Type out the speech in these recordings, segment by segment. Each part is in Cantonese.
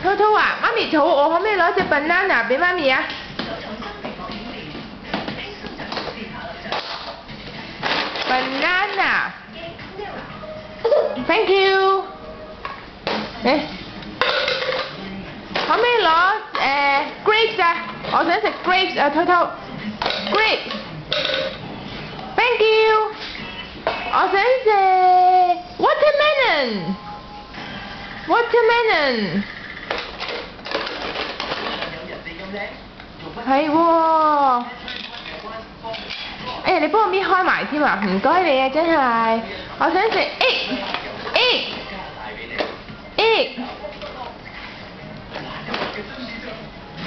兔兔啊，媽咪肚餓，可唔可以攞隻 banana 俾媽咪啊？Banana。Thank you。誒，可唔可以攞grapes 啊？我想食 grapes 啊，兔兔。Grapes。Thank you。我想食 watermelon。係喎。哎呀，你幫我搣開埋添啊！唔該你啊，真係。我想食 egg。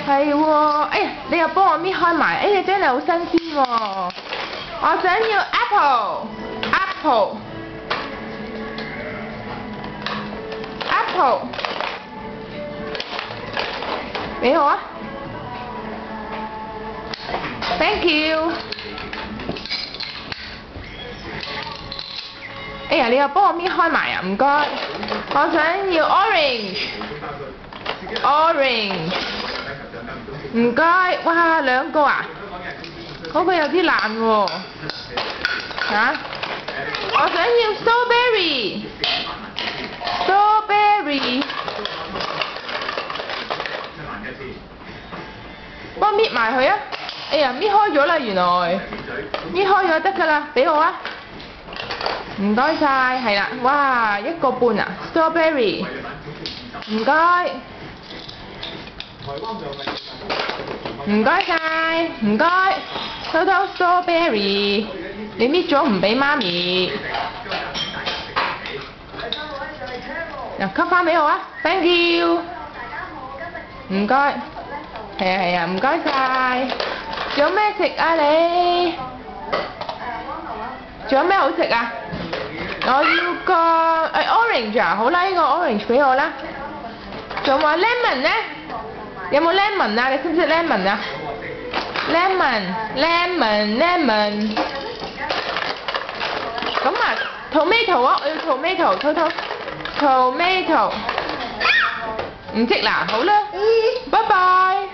係喎，哎呀，你又幫我搣開埋，哎呀，真係好新鮮喎！我想要 apple。俾我啊 ！Thank you。哎呀，你又幫我搣開埋啊！唔該。我想要 orange。唔該，哇，兩個啊！嗰個有啲爛喎。嚇？我想要 strawberry。幫我搣埋佢啊！哎呀，搣開咗啦，原來搣開咗得㗎啦，俾我啊！唔該晒，係啦，哇，1個半啊 ，strawberry， 唔該，唔該晒，唔該，偷偷 strawberry， 你搣咗唔俾媽咪，嗱，吸返俾我啊 ，thank you， 唔該，係啊，唔該晒，仲有咩食啊你？仲有咩好食啊？我要個orange 啊，好啦，呢個 orange 俾我啦。仲有冇 lemon 咧？有冇 lemon 啊？你識唔識 lemon 啊 ？lemon。咁啊 ，tomato 啊，我要 tomato， tomato。唔識啦，好啦，拜拜。